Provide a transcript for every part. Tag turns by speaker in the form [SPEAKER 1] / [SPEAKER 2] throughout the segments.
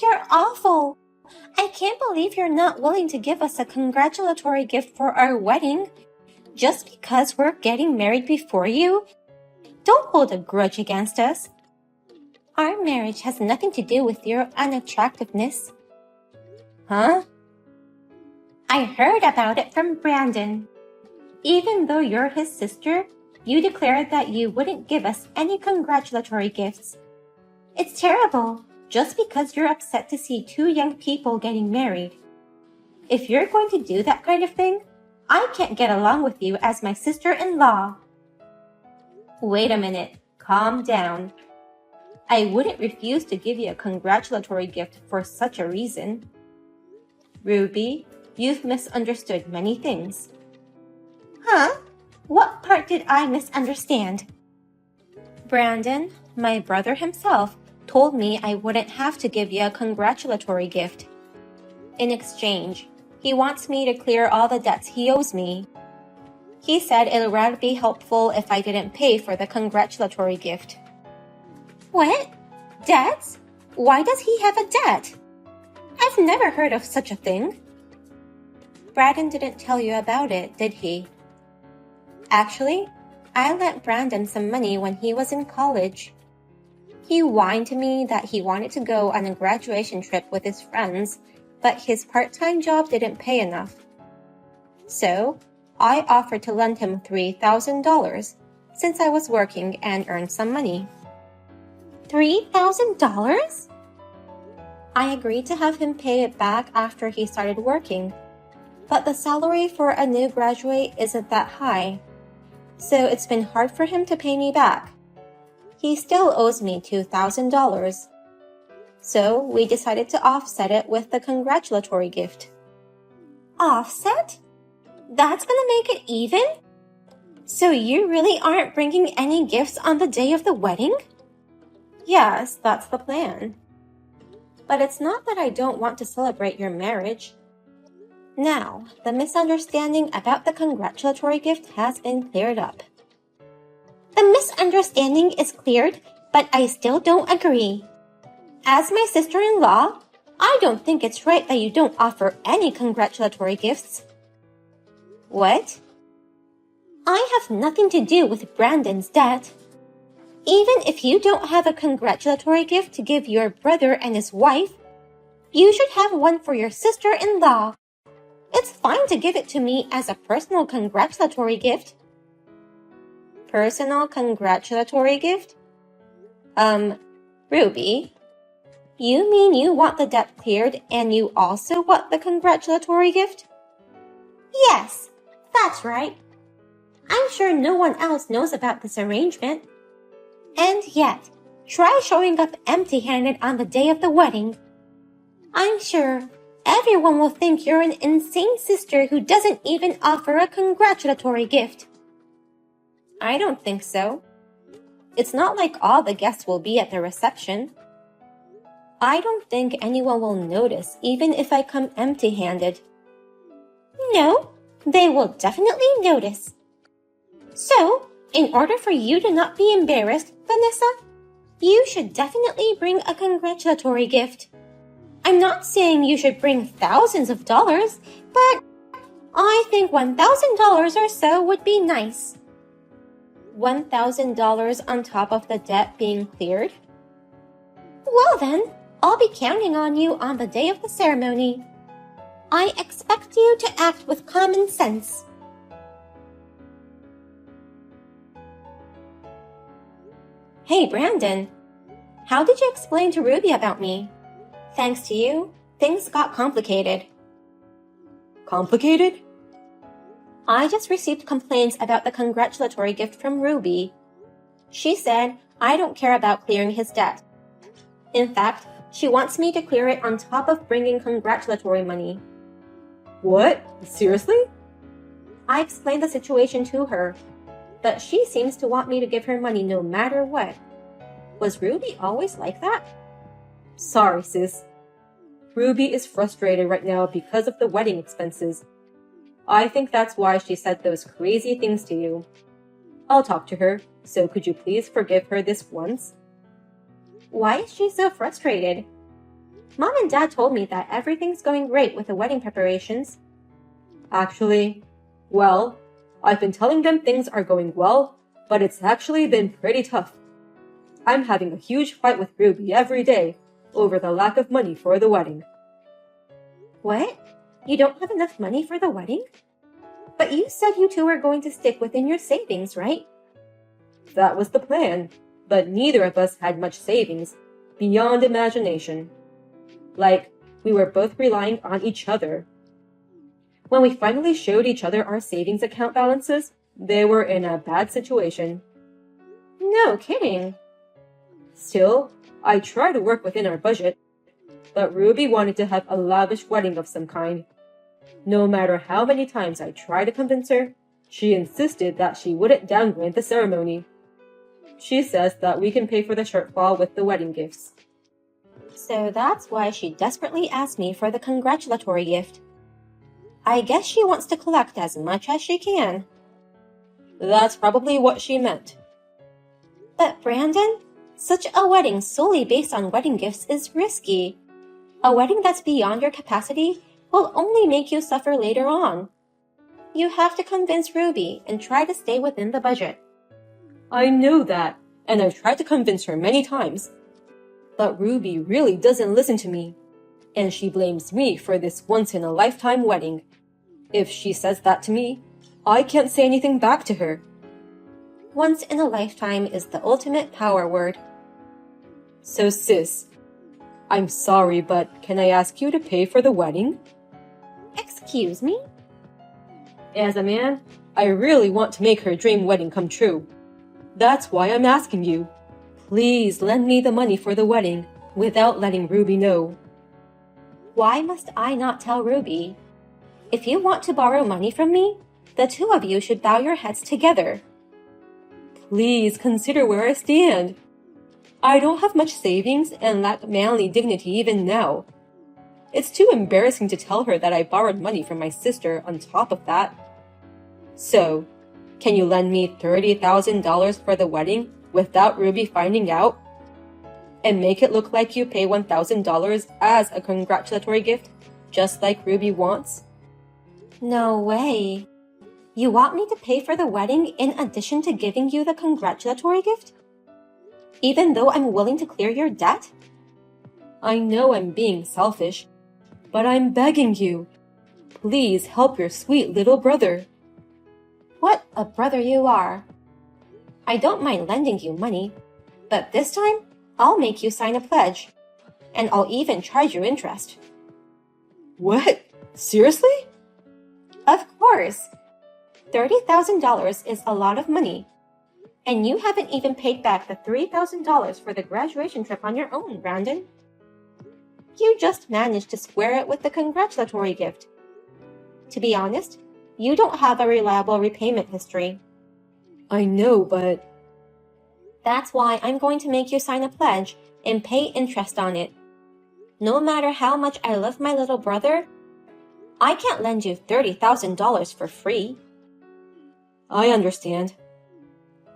[SPEAKER 1] You're awful. I can't believe you're not willing to give us a congratulatory gift for our wedding just because we're getting married before you. Don't hold a grudge against us. Our marriage has nothing to do with your unattractiveness. Huh? I heard about it from Brandon. Even though you're his sister, you declared that you wouldn't give us any congratulatory gifts. It's terrible, just because you're upset to see two young people getting married. If you're going to do that kind of thing, I can't get along with you as my sister-in-law. Wait a minute, calm down. I wouldn't refuse to give you a congratulatory gift for such a reason. Ruby, you've misunderstood many things. Huh? What part did I misunderstand? Brandon, my brother himself, told me I wouldn't have to give you a congratulatory gift. In exchange, he wants me to clear all the debts he owes me. He said it would be helpful if I didn't pay for the congratulatory gift. What? Debts? Why does he have a debt? I've never heard of such a thing. Brandon didn't tell you about it, did he? Actually, I lent Brandon some money when he was in college. He whined to me that he wanted to go on a graduation trip with his friends, but his part-time job didn't pay enough. So, I offered to lend him $3,000 since I was working and earned some money. $3,000? I agreed to have him pay it back after he started working, but the salary for a new graduate isn't that high, so it's been hard for him to pay me back. He still owes me $2,000. So we decided to offset it with the congratulatory gift. Offset? That's gonna make it even? So you really aren't bringing any gifts on the day of the wedding? Yes, that's the plan. But it's not that I don't want to celebrate your marriage. Now, the misunderstanding about the congratulatory gift has been cleared up. The misunderstanding is cleared, but I still don't agree. As my sister-in-law, I don't think it's right that you don't offer any congratulatory gifts. What? I have nothing to do with Brandon's debt. Even if you don't have a congratulatory gift to give your brother and his wife, you should have one for your sister-in-law. It's fine to give it to me as a personal congratulatory gift. Personal congratulatory gift? Ruby, you mean you want the debt cleared and you also want the congratulatory gift? Yes, that's right. I'm sure no one else knows about this arrangement. And yet, try showing up empty-handed on the day of the wedding. I'm sure everyone will think you're an insane sister who doesn't even offer a congratulatory gift. I don't think so. It's not like all the guests will be at the reception. I don't think anyone will notice even if I come empty-handed. No, they will definitely notice. So, in order for you to not be embarrassed, Vanessa, you should definitely bring a congratulatory gift. I'm not saying you should bring thousands of dollars, but I think $1,000 or so would be nice. $1,000 on top of the debt being cleared? Well then, I'll be counting on you on the day of the ceremony. I expect you to act with common sense. Hey, Brandon, how did you explain to Ruby about me? Thanks to you, things got complicated. Complicated? I just received complaints about the congratulatory gift from Ruby. She said I don't care about clearing his debt. In fact, she wants me to clear it on top of bringing congratulatory money. What? Seriously? I explained the situation to her, but she seems to want me to give her money no matter what. Was Ruby always like that? Sorry, sis. Ruby is frustrated right now because of the wedding expenses. I think that's why she said those crazy things to you. I'll talk to her, so could you please forgive her this once? Why is she so frustrated? Mom and Dad told me that everything's going great with the wedding preparations.
[SPEAKER 2] Actually, well, I've been telling them things are going well, but it's actually been pretty tough. I'm having a huge fight with Ruby every day over the lack of money for the wedding.
[SPEAKER 1] What? You don't have enough money for the wedding? But you said you two were going to stick within your savings, right?
[SPEAKER 2] That was the plan, but neither of us had much savings, beyond imagination. Like, we were both relying on each other. When we finally showed each other our savings account balances, they were in a bad situation.
[SPEAKER 1] No kidding.
[SPEAKER 2] Still, I try to work within our budget, but Ruby wanted to have a lavish wedding of some kind. No matter how many times I tried to convince her, she insisted that she wouldn't downgrade the ceremony. She says that we can pay for the shortfall with the wedding gifts.
[SPEAKER 1] So that's why she desperately asked me for the congratulatory gift. I guess she wants to collect as much as she can.
[SPEAKER 2] That's probably what she meant.
[SPEAKER 1] But Brandon, such a wedding solely based on wedding gifts is risky. A wedding that's beyond your capacity will only make you suffer later on. You have to convince Ruby and try to stay within the budget.
[SPEAKER 2] I know that, and I've tried to convince her many times. But Ruby really doesn't listen to me, and she blames me for this once-in-a-lifetime wedding. If she says that to me, I can't say anything back to her.
[SPEAKER 1] Once in a lifetime is the ultimate power word.
[SPEAKER 2] So sis, I'm sorry, but can I ask you to pay for the wedding?
[SPEAKER 1] Excuse me?
[SPEAKER 2] As a man, I really want to make her dream wedding come true. That's why I'm asking you. Please lend me the money for the wedding without letting Ruby know.
[SPEAKER 1] Why must I not tell Ruby? If you want to borrow money from me, the two of you should bow your heads together.
[SPEAKER 2] Please consider where I stand. I don't have much savings and lack manly dignity even now. It's too embarrassing to tell her that I borrowed money from my sister on top of that. So, can you lend me $30,000 for the wedding without Ruby finding out? And make it look like you pay $1,000 as a congratulatory gift, just like Ruby wants?
[SPEAKER 1] No way. You want me to pay for the wedding in addition to giving you the congratulatory gift? Even though I'm willing to clear your debt?
[SPEAKER 2] I know I'm being selfish, but I'm begging you. Please help your sweet little brother.
[SPEAKER 1] What a brother you are. I don't mind lending you money, but this time I'll make you sign a pledge, and I'll even charge you interest.
[SPEAKER 2] What? Seriously?
[SPEAKER 1] Of course. $30,000 is a lot of money, and you haven't even paid back the $3,000 for the graduation trip on your own, Brandon. You just managed to square it with the congratulatory gift. To be honest, you don't have a reliable repayment history.
[SPEAKER 2] I know, but...
[SPEAKER 1] That's why I'm going to make you sign a pledge and pay interest on it. No matter how much I love my little brother, I can't lend you $30,000 for free.
[SPEAKER 2] I understand.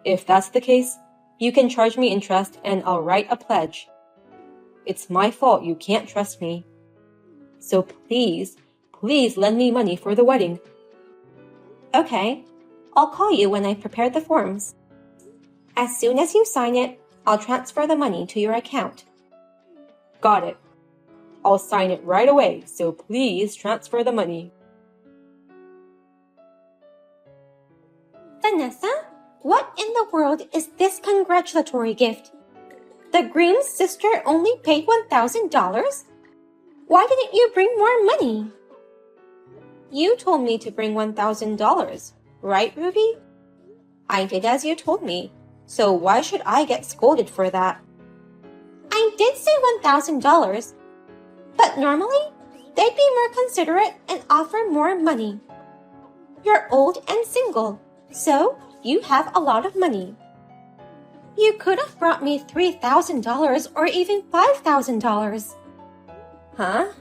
[SPEAKER 2] If that's the case, you can charge me interest and I'll write a pledge. It's my fault you can't trust me. So please lend me money for the wedding.
[SPEAKER 1] Okay, I'll call you when I've prepared the forms. As soon as you sign it, I'll transfer the money to your account.
[SPEAKER 2] Got it. I'll sign it right away, so please transfer the money.
[SPEAKER 1] Vanessa, what in the world is this congratulatory gift? The groom's sister only paid $1,000? Why didn't you bring more money? You told me to bring $1,000, right, Ruby? I did as you told me, so why should I get scolded for that? I did say $1,000, but normally they'd be more considerate and offer more money. You're old and single, so you have a lot of money. You could have brought me $3,000 or even $5,000. Huh?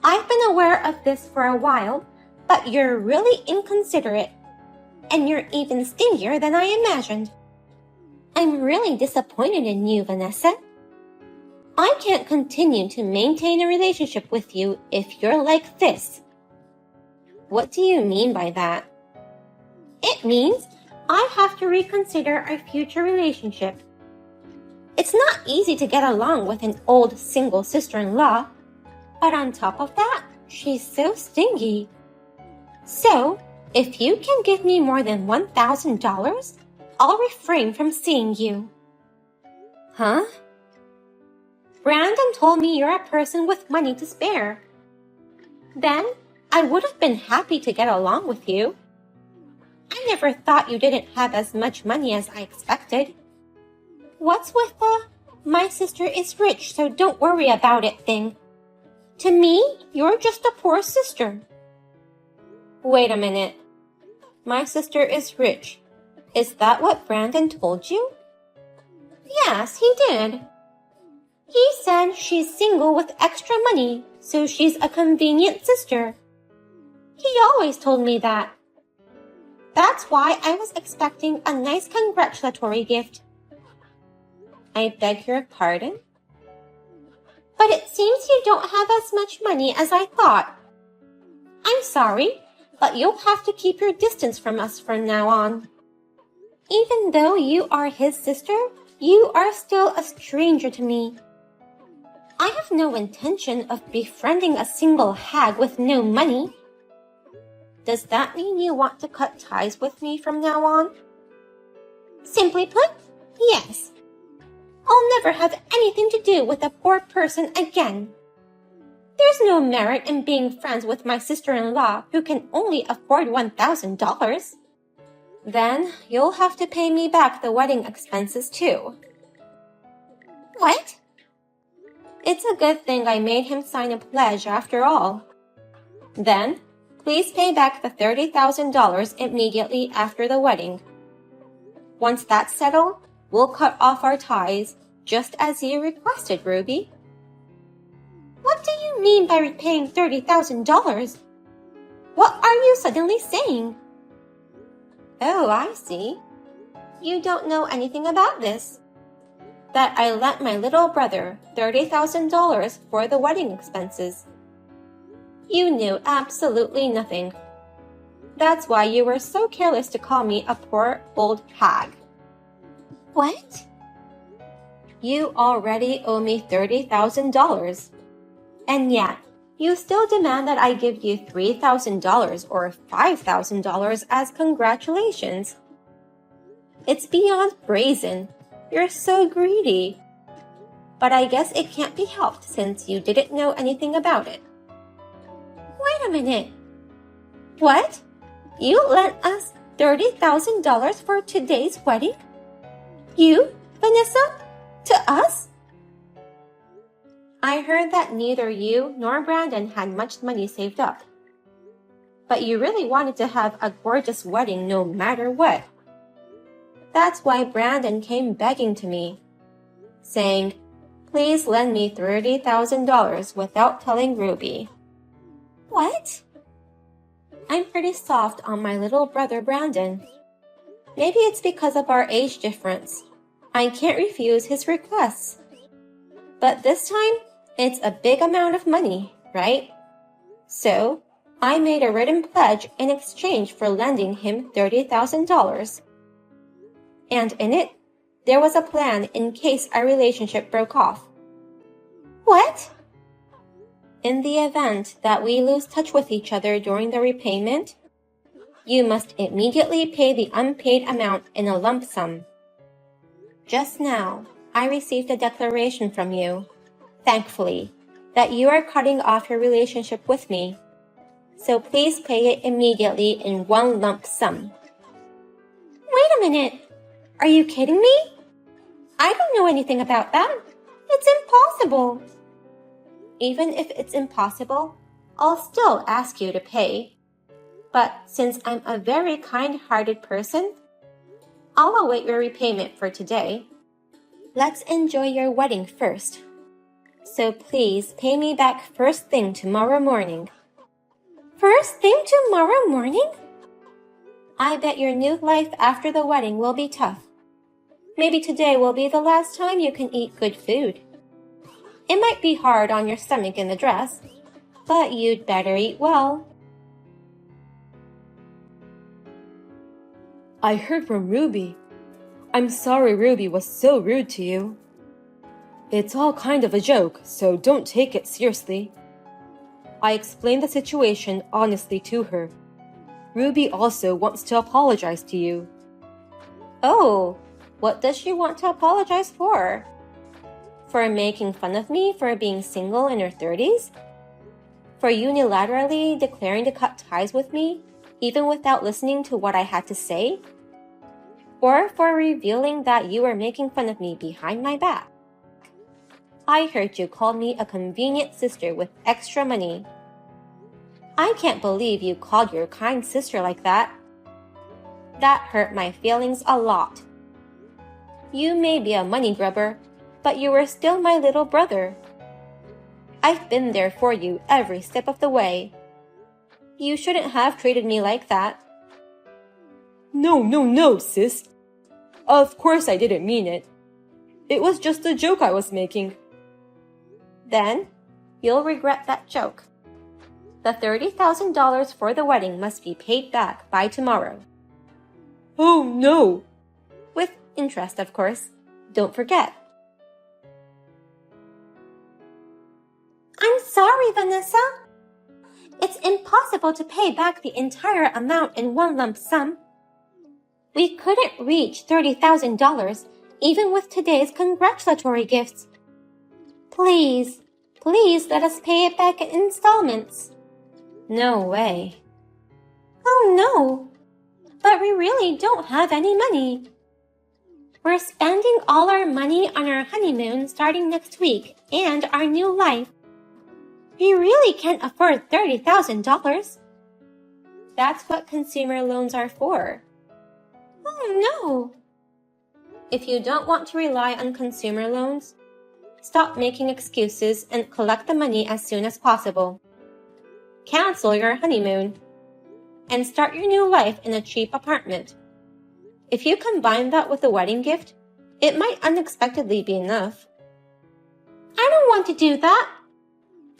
[SPEAKER 1] I've been aware of this for a while, but you're really inconsiderate. And you're even stingier than I imagined. I'm really disappointed in you, Vanessa. I can't continue to maintain a relationship with you if you're like this. What do you mean by that? It means I have to reconsider our future relationship. It's not easy to get along with an old single sister-in-law, but on top of that, she's so stingy. So, if you can give me more than $1,000, I'll refrain from seeing you. Huh? Brandon told me you're a person with money to spare. Then, I would have been happy to get along with you. I never thought you didn't have as much money as I expected. What's with the, my sister is rich, so don't worry about it thing? To me, you're just a poor sister. Wait a minute. My sister is rich. Is that what Brandon told you? Yes, he did. He said she's single with extra money, so she's a convenient sister. He always told me that. That's why I was expecting a nice congratulatory gift. I beg your pardon? But it seems you don't have as much money as I thought. I'm sorry, but you'll have to keep your distance from us from now on. Even though you are his sister, you are still a stranger to me. I have no intention of befriending a single hag with no money. Does that mean you want to cut ties with me from now on? Simply put, yes. I'll never have anything to do with a poor person again. There's no merit in being friends with my sister-in-law who can only afford $1,000. Then you'll have to pay me back the wedding expenses too. What? It's a good thing I made him sign a pledge after all. Then, please pay back the $30,000 immediately after the wedding. Once that's settled, we'll cut off our ties, just as you requested, Ruby. What do you mean by repaying $30,000? What are you suddenly saying? Oh, I see. You don't know anything about this. That I lent my little brother $30,000 for the wedding expenses. You knew absolutely nothing. That's why you were so careless to call me a poor old hag. What? You already owe me $30,000. And yet, you still demand that I give you $3,000 or $5,000 as congratulations. It's beyond brazen. You're so greedy. But I guess it can't be helped since you didn't know anything about it. Wait a minute. What? You lent us $30,000 for today's wedding? You, Vanessa? To us? I heard that neither you nor Brandon had much money saved up. But you really wanted to have a gorgeous wedding no matter what. That's why Brandon came begging to me, saying, please lend me $30,000 without telling Ruby. What? I'm pretty soft on my little brother Brandon. Maybe it's because of our age difference. I can't refuse his requests. But this time, it's a big amount of money, right? So, I made a written pledge in exchange for lending him $30,000. And in it, there was a plan in case our relationship broke off. What? In the event that we lose touch with each other during the repayment, you must immediately pay the unpaid amount in a lump sum. Just now, I received a declaration from you, thankfully, that you are cutting off your relationship with me. So please pay it immediately in one lump sum. Wait a minute. Are you kidding me? I don't know anything about that. It's impossible. Even if it's impossible, I'll still ask you to pay. But since I'm a very kind-hearted person, I'll await your repayment for today. Let's enjoy your wedding first. So please pay me back first thing tomorrow morning. First thing tomorrow morning? I bet your new life after the wedding will be tough. Maybe today will be the last time you can eat good food. It might be hard on your stomach in the dress, but you'd better eat well.
[SPEAKER 2] I heard from Ruby. I'm sorry Ruby was so rude to you. It's all kind of a joke, so don't take it seriously. I explained the situation honestly to her. Ruby also wants to apologize to you.
[SPEAKER 1] Oh, what does she want to apologize for? For making fun of me for being single in her 30s? For unilaterally declaring to cut ties with me, even without listening to what I had to say? Or for revealing that you were making fun of me behind my back? I heard you call me a convenient sister with extra money. I can't believe you called your kind sister like that. That hurt my feelings a lot. You may be a money grubber, but you were still my little brother. I've been there for you every step of the way. You shouldn't have treated me like that.
[SPEAKER 2] No, sis. Of course I didn't mean it. It was just a joke I was making.
[SPEAKER 1] Then, you'll regret that joke. The $30,000 for the wedding must be paid back by tomorrow.
[SPEAKER 2] Oh no!
[SPEAKER 1] With interest, of course. Don't forget. I'm sorry, Vanessa. It's impossible to pay back the entire amount in one lump sum. We couldn't reach $30,000 even with today's congratulatory gifts. Please let us pay it back in installments. No way. Oh no, but we really don't have any money. We're spending all our money on our honeymoon starting next week and our new life. We really can't afford $30,000. That's what consumer loans are for. Oh no! If you don't want to rely on consumer loans, stop making excuses and collect the money as soon as possible. Cancel your honeymoon and start your new life in a cheap apartment. If you combine that with a wedding gift, it might unexpectedly be enough. I don't want to do that.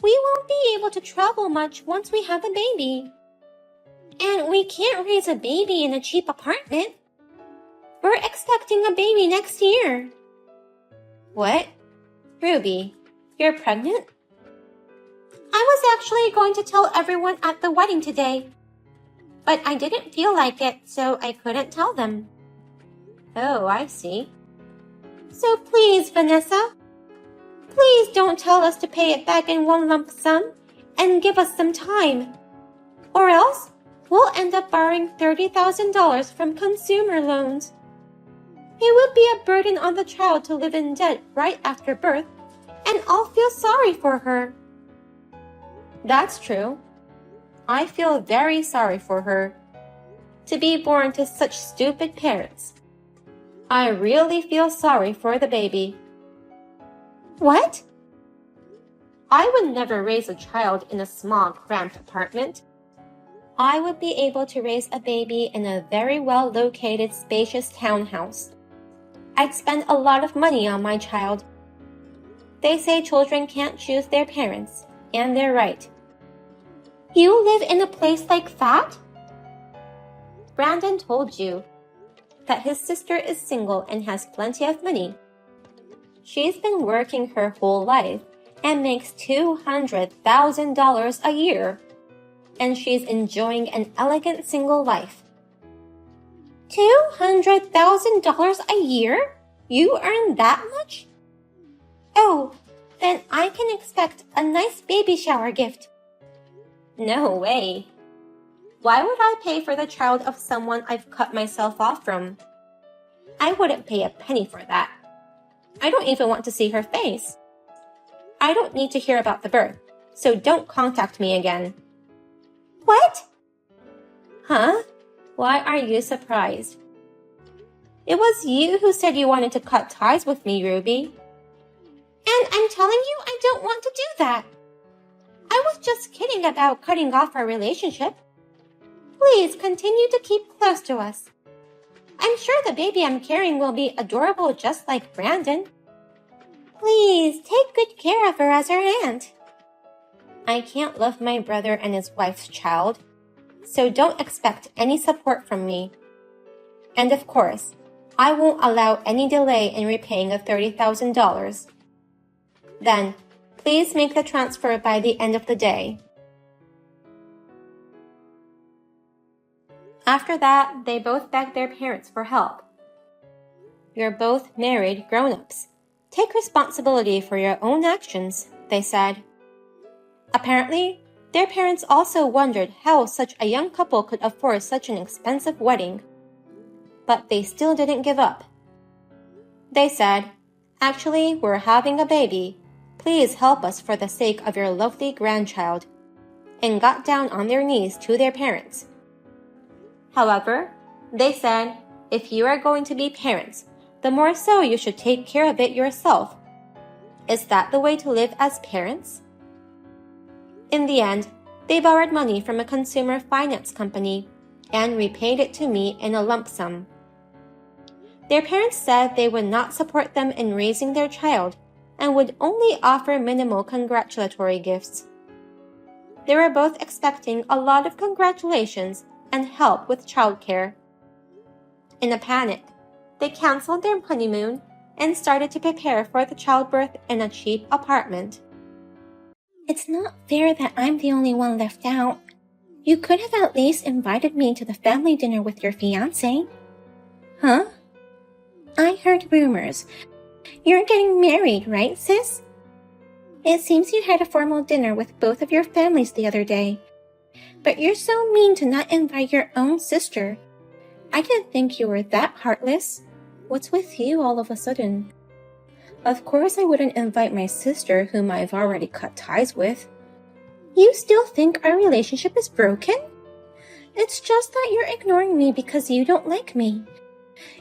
[SPEAKER 1] We won't be able to travel much once we have a baby. And we can't raise a baby in a cheap apartment. We're expecting a baby next year. What? Ruby, you're pregnant? I was actually going to tell everyone at the wedding today, but I didn't feel like it, so I couldn't tell them. Oh, I see. So please, Vanessa, please don't tell us to pay it back in one lump sum and give us some time. Or else, we'll end up borrowing $30,000 from consumer loans. It would be a burden on the child to live in debt right after birth, and I'll feel sorry for her. That's true. I feel very sorry for her. To be born to such stupid parents. I really feel sorry for the baby. What? I would never raise a child in a small, cramped apartment. I would be able to raise a baby in a very well-located, spacious townhouse. I'd spend a lot of money on my child. They say children can't choose their parents, and they're right. You live in a place like that? Brandon told you that his sister is single and has plenty of money. She's been working her whole life and makes $200,000 a year, and she's enjoying an elegant single life. $200,000 a year? You earn that much? Oh, then I can expect a nice baby shower gift. No way. Why would I pay for the child of someone I've cut myself off from? I wouldn't pay a penny for that. I don't even want to see her face. I don't need to hear about the birth, so don't contact me again. What? Huh? Why are you surprised? It was you who said you wanted to cut ties with me, Ruby. And I'm telling you I don't want to do that. I was just kidding about cutting off our relationship. Please continue to keep close to us. I'm sure the baby I'm carrying will be adorable just like Brandon. Please, take good care of her as our aunt. I can't love my brother and his wife's child, so don't expect any support from me. And of course, I won't allow any delay in repaying the $30,000. Then, please make the transfer by the end of the day. After that, they both begged their parents for help. You're both married grown-ups. Take responsibility for your own actions, they said. Apparently, their parents also wondered how such a young couple could afford such an expensive wedding. But they still didn't give up. They said, "Actually, we're having a baby. Please help us for the sake of your lovely grandchild," and got down on their knees to their parents. However, they said, if you are going to be parents, the more so you should take care of it yourself. Is that the way to live as parents? In the end, they borrowed money from a consumer finance company and repaid it to me in a lump sum. Their parents said they would not support them in raising their child and would only offer minimal congratulatory gifts. They were both expecting a lot of congratulations and help with childcare. In a panic, they canceled their honeymoon and started to prepare for the childbirth in a cheap apartment. It's not fair that I'm the only one left out. You could have at least invited me to the family dinner with your fiancé. Huh? I heard rumors. You're getting married, right, sis? It seems you had a formal dinner with both of your families the other day. But you're so mean to not invite your own sister. I didn't think you were that heartless. What's with you all of a sudden? Of course I wouldn't invite my sister, whom I've already cut ties with. You still think our relationship is broken? It's just that you're ignoring me because you don't like me.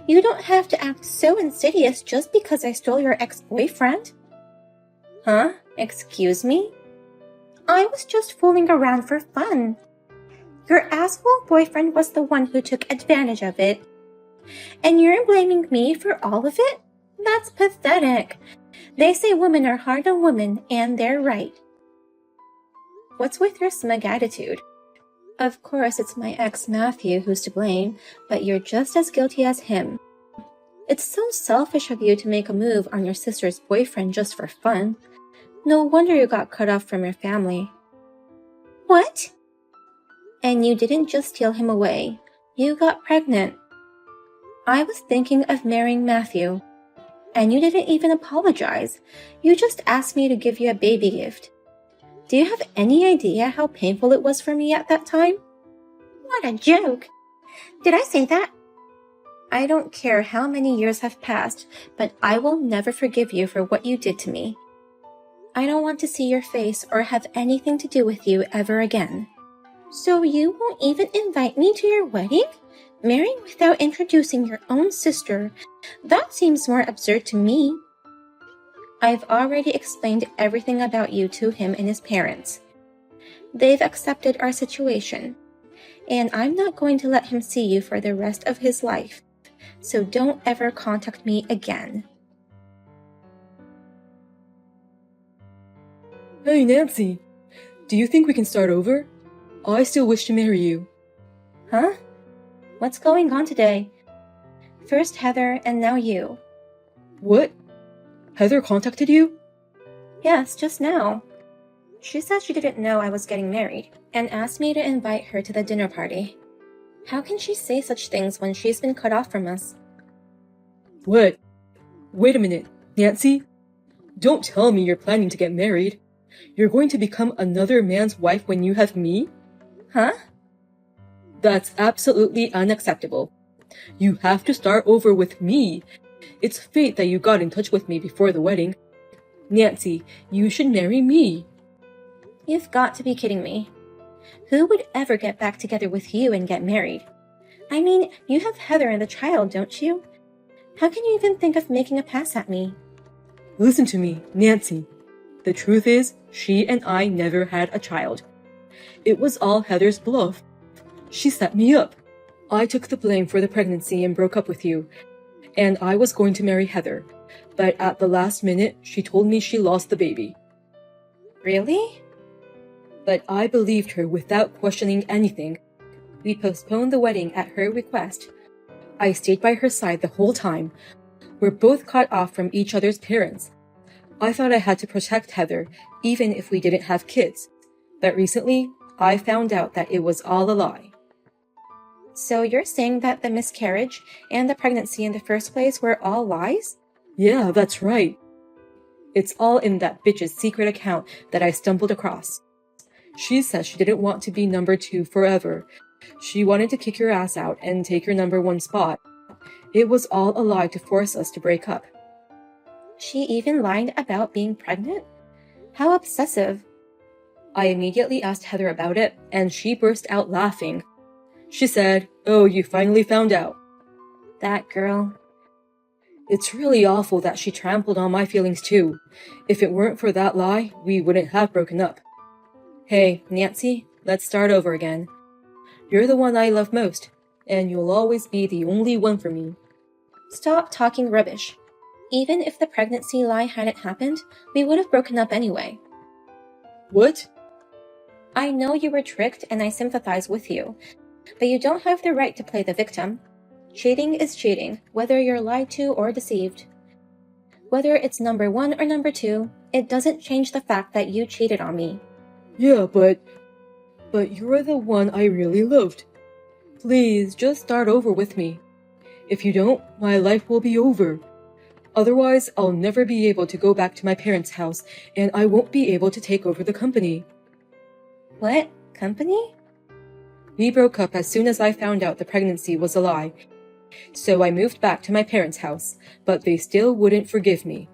[SPEAKER 1] You don't have to act so insidious just because I stole your ex-boyfriend. Huh? Excuse me? I was just fooling around for fun. Your asshole boyfriend was the one who took advantage of it. And you're blaming me for all of it? That's pathetic. They say women are hard on women, and they're right. What's with your smug attitude? Of course, it's my ex Matthew who's to blame, but you're just as guilty as him. It's so selfish of you to make a move on your sister's boyfriend just for fun. No wonder you got cut off from your family. What? And you didn't just steal him away. You got pregnant. I was thinking of marrying Matthew. And you didn't even apologize. You just asked me to give you a baby gift. Do you have any idea how painful it was for me at that time? What a joke! Did I say that? I don't care how many years have passed, but I will never forgive you for what you did to me. I don't want to see your face or have anything to do with you ever again. So you won't even invite me to your wedding? Marrying without introducing your own sister? That seems more absurd to me. I've already explained everything about you to him and his parents. They've accepted our situation, and I'm not going to let him see you for the rest of his life, so don't ever contact me again.
[SPEAKER 2] Hey, Nancy. Do you think we can start over? I still wish to marry you.
[SPEAKER 1] Huh? What's going on today? First Heather and now you.
[SPEAKER 2] What? Heather contacted you?
[SPEAKER 1] Yes, just now. She said she didn't know I was getting married and asked me to invite her to the dinner party. How can she say such things when she's been cut off from us?
[SPEAKER 2] What? Wait a minute, Nancy. Don't tell me you're planning to get married. You're going to become another man's wife when you have me?
[SPEAKER 1] Huh?
[SPEAKER 2] That's absolutely unacceptable. You have to start over with me. It's fate that you got in touch with me before the wedding. Nancy, you should marry me.
[SPEAKER 1] You've got to be kidding me. Who would ever get back together with you and get married? I mean, you have Heather and the child, don't you? How can you even think of making a pass at me?
[SPEAKER 2] Listen to me, Nancy. The truth is, she and I never had a child. It was all Heather's bluff. She set me up. I took the blame for the pregnancy and broke up with you. and I was going to marry Heather. But at the last minute, she told me she lost the baby.
[SPEAKER 1] Really?
[SPEAKER 2] But I believed her without questioning anything. We postponed the wedding at her request. I stayed by her side the whole time. We're both cut off from each other's parents. I thought I had to protect Heather, even if we didn't have kids. But recently, I found out that it was all a lie.
[SPEAKER 1] So you're saying that the miscarriage and the pregnancy in the first place were all lies?
[SPEAKER 2] Yeah, that's right. It's all in that bitch's secret account that I stumbled across. She says she didn't want to be number 2 forever. She wanted to kick your ass out and take your number 1 spot. It was all a lie to force us to break up.
[SPEAKER 1] She even lied about being pregnant? How obsessive.
[SPEAKER 2] I immediately asked Heather about it, and she burst out laughing. She said, "Oh, you finally found out."
[SPEAKER 1] That girl.
[SPEAKER 2] It's really awful that she trampled on my feelings too. If it weren't for that lie, we wouldn't have broken up. Hey, Nancy, let's start over again. You're the one I love most, and you'll always be the only one for me.
[SPEAKER 1] Stop talking rubbish. Even if the pregnancy lie hadn't happened, we would have broken up anyway.
[SPEAKER 2] What?
[SPEAKER 1] I know you were tricked and I sympathize with you, but you don't have the right to play the victim. Cheating is cheating, whether you're lied to or deceived. Whether it's number 1 or number 2, it doesn't change the fact that you cheated on me.
[SPEAKER 2] Yeah, but you're the one I really loved. Please, just start over with me. If you don't, my life will be over. Otherwise, I'll never be able to go back to my parents' house, and I won't be able to take over the company.
[SPEAKER 1] What? Company?
[SPEAKER 2] We broke up as soon as I found out the pregnancy was a lie. So I moved back to my parents' house, but they still wouldn't forgive me.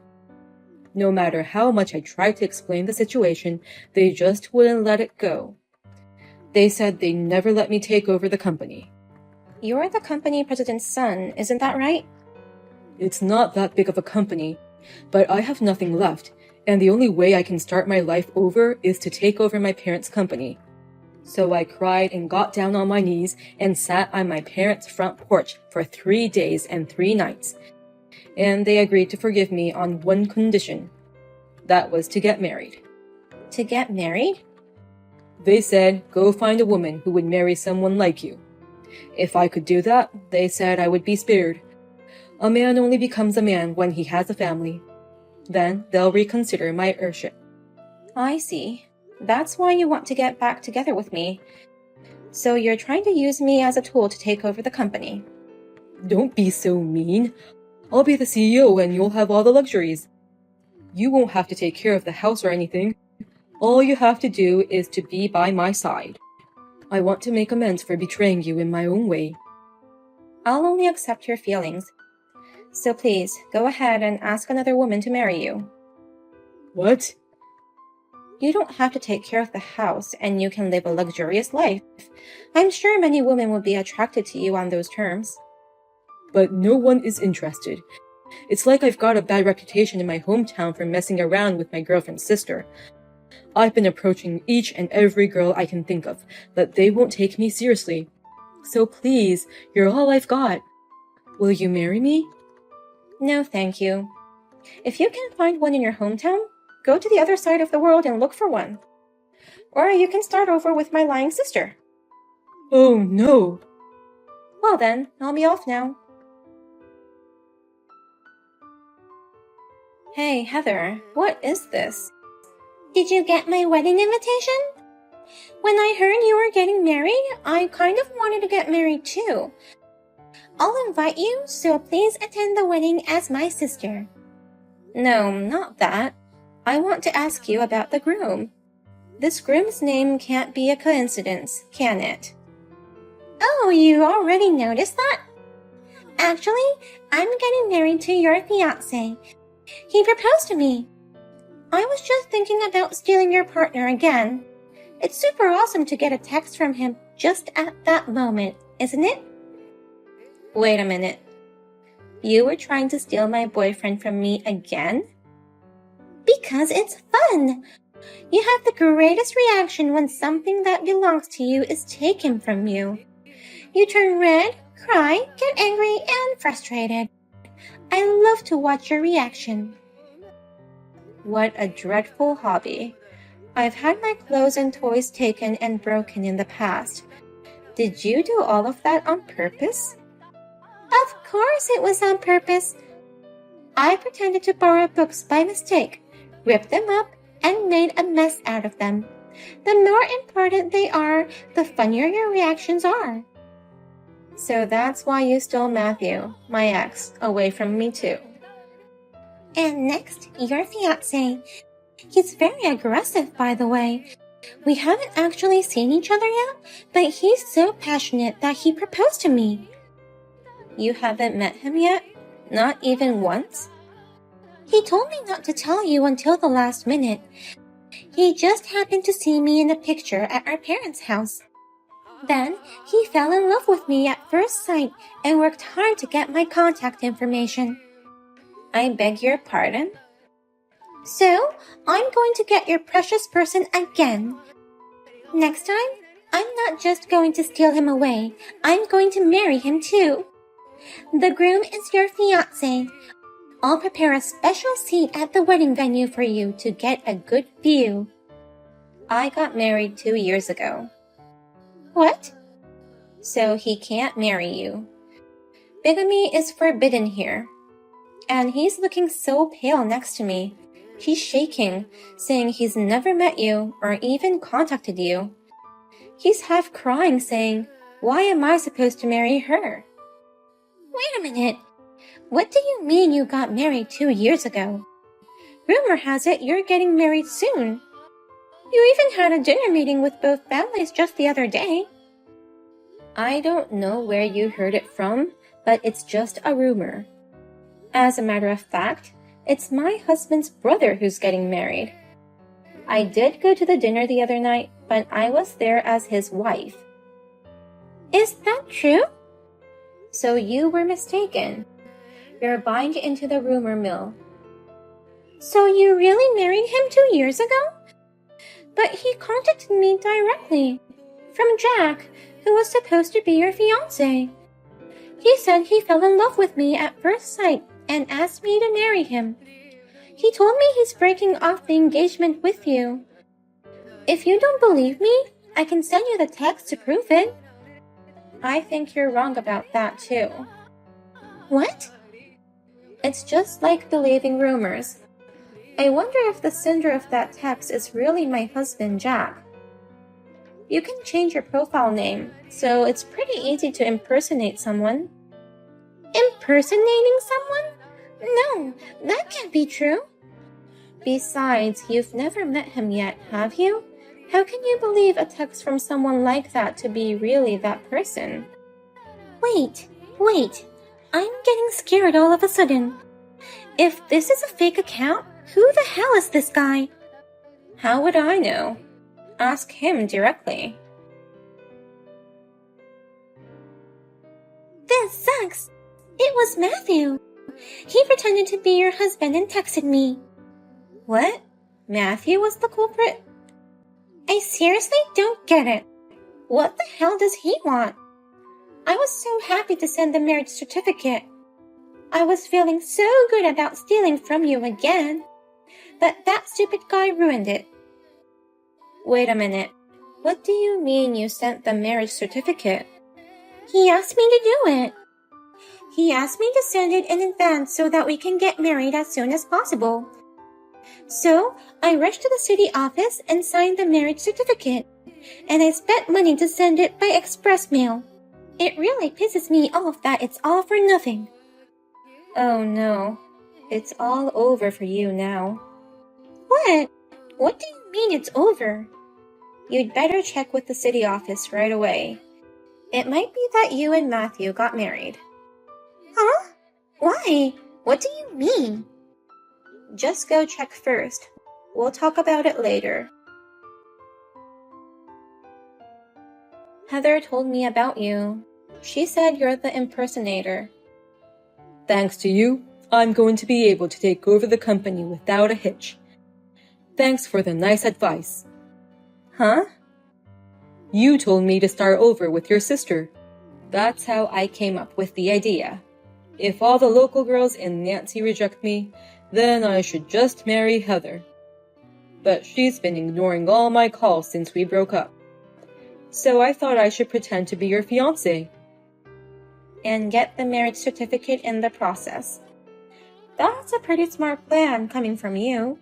[SPEAKER 2] No matter how much I tried to explain the situation, they just wouldn't let it go. They said they'd never let me take over the company.
[SPEAKER 1] You're the company president's son, isn't that right?
[SPEAKER 2] It's not that big of a company, but I have nothing left, and the only way I can start my life over is to take over my parents' company. So I cried and got down on my knees and sat on my parents' front porch for 3 days and 3 nights. And they agreed to forgive me on one condition. That was to get married.
[SPEAKER 1] To get married?
[SPEAKER 2] They said, go find a woman who would marry someone like you. If I could do that, they said I would be spared. A man only becomes a man when he has a family. Then they'll reconsider my heirship.
[SPEAKER 1] I see. That's why you want to get back together with me. So you're trying to use me as a tool to take over the company.
[SPEAKER 2] Don't be so mean. I'll be the CEO and you'll have all the luxuries. You won't have to take care of the house or anything. All you have to do is to be by my side. I want to make amends for betraying you in my own way.
[SPEAKER 1] I'll only accept your feelings. So please, go ahead and ask another woman to marry you.
[SPEAKER 2] What?
[SPEAKER 1] You don't have to take care of the house, and you can live a luxurious life. I'm sure many women would be attracted to you on those terms.
[SPEAKER 2] But no one is interested. It's like I've got a bad reputation in my hometown for messing around with my girlfriend's sister. I've been approaching each and every girl I can think of, but they won't take me seriously. So please, you're all I've got. Will you marry me?
[SPEAKER 1] No, thank you. If you can't find one in your hometown, go to the other side of the world and look for one. Or you can start over with my lying sister.
[SPEAKER 2] Oh, no.
[SPEAKER 1] Well then, I'll be off now. Hey, Heather, what is this? Did you get my wedding invitation? When I heard you were getting married, I kind of wanted to get married too. I'll invite you, so please attend the wedding as my sister. No, not that. I want to ask you about the groom. This groom's name can't be a coincidence, can it? Oh, you already noticed that? Actually, I'm getting married to your fiancé. He proposed to me. I was just thinking about stealing your partner again. It's super awesome to get a text from him just at that moment, isn't it? Wait a minute. You were trying to steal my boyfriend from me again? Because it's fun. You have the greatest reaction when something that belongs to you is taken from you. You turn red, cry, get angry, and frustrated. I love to watch your reaction.
[SPEAKER 2] What a dreadful hobby. I've had my clothes and toys taken and broken in the past. Did you do all of that on purpose?
[SPEAKER 1] Of course it was on purpose. I pretended to borrow books by mistake, ripped them up, and made a mess out of them. The more important they are, the funnier your reactions are.
[SPEAKER 2] So that's why you stole Matthew, my ex, away from me too.
[SPEAKER 1] And next, your fiancé. He's very aggressive, by the way. We haven't actually seen each other yet, but he's so passionate that he proposed to me.
[SPEAKER 2] You haven't met him yet? Not even once?
[SPEAKER 1] He told me not to tell you until the last minute. He just happened to see me in a picture at our parents' house. Then, he fell in love with me at first sight and worked hard to get my contact information.
[SPEAKER 2] I beg your pardon?
[SPEAKER 1] So, I'm going to get your precious person again. Next time, I'm not just going to steal him away, I'm going to marry him too. The groom is your fiancé. I'll prepare a special seat at the wedding venue for you to get a good view.
[SPEAKER 2] I got married 2 years ago.
[SPEAKER 1] What?
[SPEAKER 2] So he can't marry you. Bigamy is forbidden here. And he's looking so pale next to me. He's shaking, saying he's never met you or even contacted you. He's half crying, saying, "Why am I supposed to marry her?"
[SPEAKER 1] Wait a minute. What do you mean you got married 2 years ago? Rumor has it you're getting married soon. You even had a dinner meeting with both families just the other day.
[SPEAKER 2] I don't know where you heard it from, but it's just a rumor. As a matter of fact, it's my husband's brother who's getting married. I did go to the dinner the other night, but I was there as his wife.
[SPEAKER 1] Is that true?
[SPEAKER 2] So you were mistaken. You're buying into the rumor mill.
[SPEAKER 1] So you really married him 2 years ago? But he contacted me directly. From Jack, who was supposed to be your fiancé. He said he fell in love with me at first sight and asked me to marry him. He told me he's breaking off the engagement with you. If you don't believe me, I can send you the text to prove it.
[SPEAKER 2] I think you're wrong about that too.
[SPEAKER 1] What?
[SPEAKER 2] It's just like believing rumors. I wonder if the sender of that text is really my husband, Jack. You can change your profile name, so it's pretty easy to impersonate someone.
[SPEAKER 1] Impersonating someone? No, that can't be true.
[SPEAKER 2] Besides, you've never met him yet, have you? How can you believe a text from someone like that to be really that person?
[SPEAKER 1] Wait. I'm getting scared all of a sudden. If this is a fake account, who the hell is this guy?
[SPEAKER 2] How would I know? Ask him directly.
[SPEAKER 1] This sucks. It was Matthew. He pretended to be your husband and texted me.
[SPEAKER 2] What? Matthew was the culprit?
[SPEAKER 1] I seriously don't get it. What the hell does he want? I was so happy to send the marriage certificate. I was feeling so good about stealing from you again. But that stupid guy ruined it.
[SPEAKER 2] Wait a minute. What do you mean you sent the marriage certificate?
[SPEAKER 1] He asked me to do it. He asked me to send it in advance so that we can get married as soon as possible. So, I rushed to the city office and signed the marriage certificate. And I spent money to send it by express mail. It really pisses me off that it's all for nothing.
[SPEAKER 2] Oh no. It's all over for you now.
[SPEAKER 1] What? What do you mean it's over?
[SPEAKER 2] You'd better check with the city office right away. It might be that you and Matthew got married.
[SPEAKER 1] Huh? Why? What do you mean?
[SPEAKER 2] Just go check first. We'll talk about it later. Heather told me about you. She said you're the impersonator.
[SPEAKER 3] Thanks to you, I'm going to be able to take over the company without a hitch. Thanks for the nice advice.
[SPEAKER 2] Huh?
[SPEAKER 3] You told me to start over with your sister.
[SPEAKER 2] That's how I came up with the idea.
[SPEAKER 3] If all the local girls and Nancy reject me, then I should just marry Heather. But she's been ignoring all my calls since we broke up. So I thought I should pretend to be your fiancé.
[SPEAKER 1] And get the marriage certificate in the process. That's a pretty smart plan coming from you.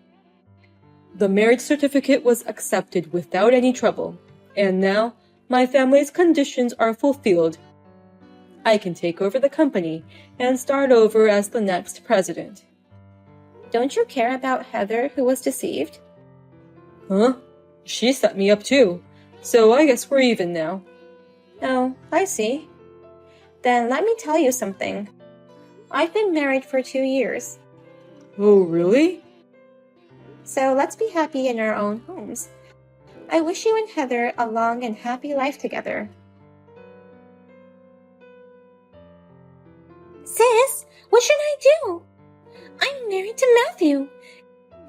[SPEAKER 3] The marriage certificate was accepted without any trouble, and now my family's conditions are fulfilled. I can take over the company and start over as the next president.
[SPEAKER 1] Don't you care about Heather, who was deceived?
[SPEAKER 3] Huh? She set me up too, so I guess we're even now.
[SPEAKER 1] Oh, I see. Then let me tell you something. I've been married for 2 years.
[SPEAKER 3] Oh, really?
[SPEAKER 1] So let's be happy in our own homes. I wish you and Heather a long and happy life together. Sis, what should I do? I'm married to Matthew.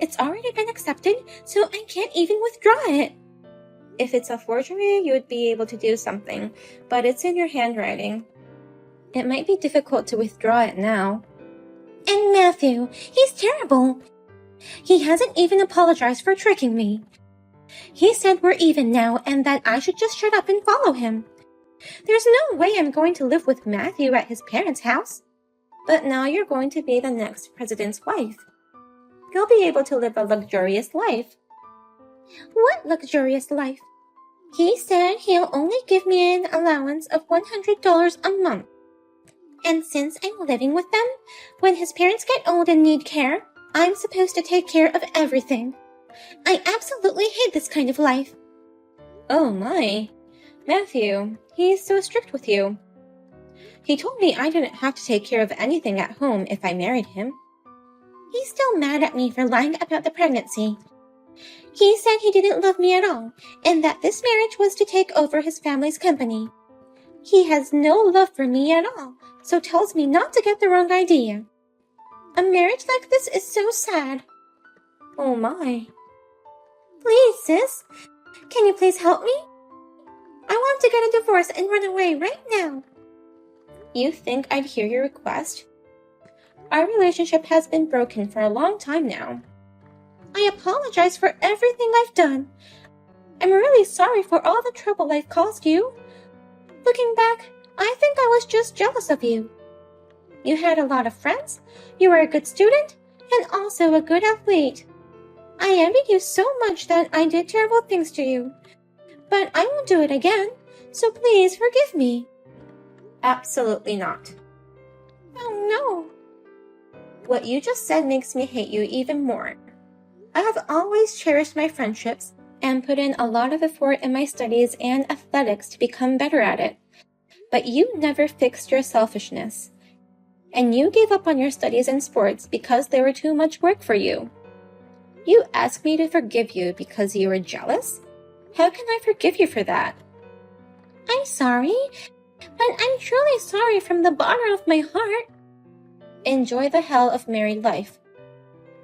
[SPEAKER 1] It's already been accepted, so I can't even withdraw it. If it's a forgery, you would be able to do something, but it's in your handwriting. It might be difficult to withdraw it now. And Matthew, he's terrible. He hasn't even apologized for tricking me. He said we're even now and that I should just shut up and follow him. There's no way I'm going to live with Matthew at his parents' house. But now you're going to be the next president's wife. You'll be able to live a luxurious life. What luxurious life? He said he'll only give me an allowance of $100 a month. And since I'm living with them, when his parents get old and need care, I'm supposed to take care of everything. I absolutely hate this kind of life. Oh my. Matthew, he's so strict with you. He told me I didn't have to take care of anything at home if I married him. He's still mad at me for lying about the pregnancy. He said he didn't love me at all, and that this marriage was to take over his family's company. He has no love for me at all, so tells me not to get the wrong idea. A marriage like this is so sad. Oh my. Please, sis, can you please help me? I want to get a divorce and run away right now. You think I'd hear your request? Our relationship has been broken for a long time now. I apologize for everything I've done. I'm really sorry for all the trouble I've caused you. Looking back, I think I was just jealous of you. You had a lot of friends, you were a good student, and also a good athlete. I envied you so much that I did terrible things to you. But I won't do it again, so please forgive me. Absolutely not. Oh no. What you just said makes me hate you even more. I have always cherished my friendships and put in a lot of effort in my studies and athletics to become better at it. But you never fixed your selfishness. And you gave up on your studies and sports because they were too much work for you. You asked me to forgive you because you were jealous? How can I forgive you for that? I'm sorry, but I'm truly sorry from the bottom of my heart. Enjoy the hell of married life.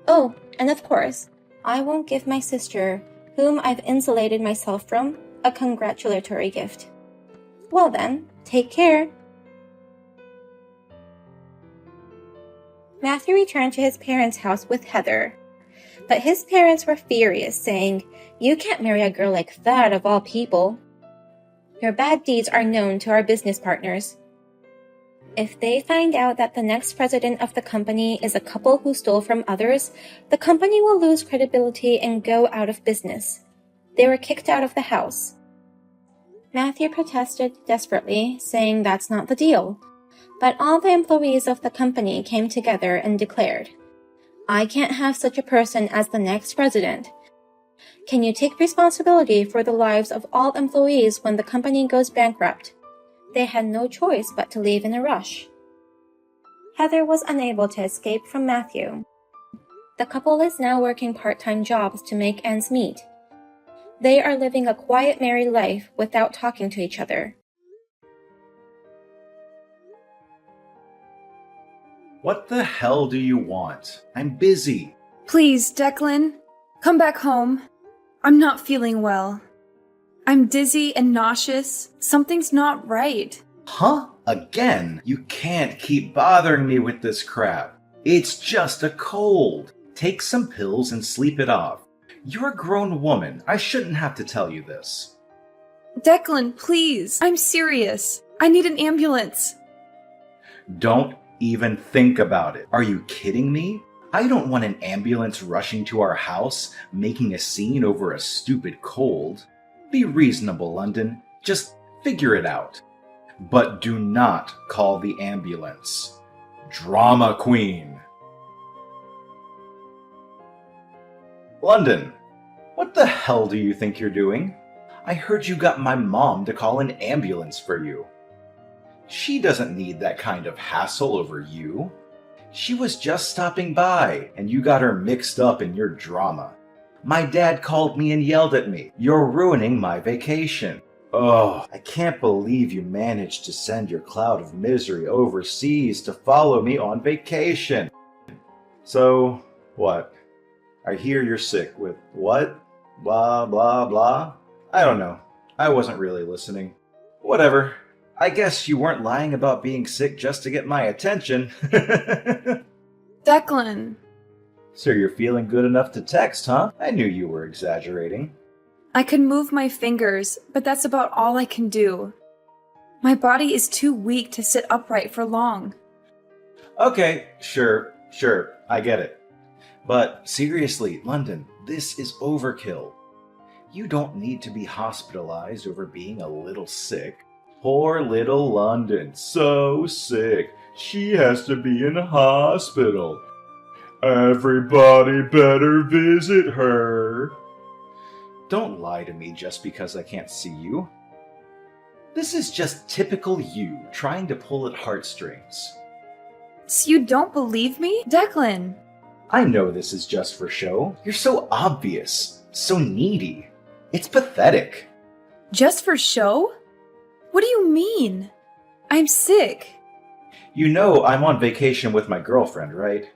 [SPEAKER 1] Oh, and of course, I won't give my sister, whom I've insulated myself from, a congratulatory gift. Well then, take care. Matthew returned to his parents' house with Heather. But his parents were furious, saying, "You can't marry a girl like that of all people. Your bad deeds are known to our business partners. If they find out that the next president of the company is a couple who stole from others, the company will lose credibility and go out of business." They were kicked out of the house. Matthew protested desperately, saying that's not the deal. But all the employees of the company came together and declared, "I can't have such a person as the next president. Can you take responsibility for the lives of all employees when the company goes bankrupt?" They had no choice but to leave in a rush. Heather was unable to escape from Matthew. The couple is now working part-time jobs to make ends meet. They are living a quiet married life without talking to each other.
[SPEAKER 4] What the hell do you want? I'm busy.
[SPEAKER 5] Please, Declan, come back home. I'm not feeling well. I'm dizzy and nauseous. Something's not right.
[SPEAKER 4] Huh? Again, you can't keep bothering me with this crap. It's just a cold. Take some pills and sleep it off. You're a grown woman. I shouldn't have to tell you this.
[SPEAKER 5] Declan, please. I'm serious. I need an ambulance.
[SPEAKER 4] Don't even think about it. Are you kidding me? I don't want an ambulance rushing to our house, making a scene over a stupid cold. Be reasonable, London. Just figure it out. But do not call the ambulance. Drama Queen. London, what the hell do you think you're doing? I heard you got my mom to call an ambulance for you. She doesn't need that kind of hassle over you. She was just stopping by, and you got her mixed up in your drama. My dad called me and yelled at me. You're ruining my vacation. Oh, I can't believe you managed to send your cloud of misery overseas to follow me on vacation. So, what? I hear you're sick with what? Blah, blah, blah? I don't know. I wasn't really listening. Whatever. I guess you weren't lying about being sick just to get my attention.
[SPEAKER 5] Declan.
[SPEAKER 4] So you're feeling good enough to text, huh? I knew you were exaggerating.
[SPEAKER 5] I can move my fingers, but that's about all I can do. My body is too weak to sit upright for long.
[SPEAKER 4] Okay, sure, I get it. But seriously, London, this is overkill. You don't need to be hospitalized over being a little sick. Poor little London, so sick. She has to be in a hospital. Everybody better visit her. Don't lie to me just because I can't see you. This is just typical you trying to pull at heartstrings.
[SPEAKER 5] So you don't believe me? Declan!
[SPEAKER 4] I know this is just for show. You're so obvious, so needy. It's pathetic.
[SPEAKER 5] Just for show? What do you mean? I'm sick.
[SPEAKER 4] You know I'm on vacation with my girlfriend, right?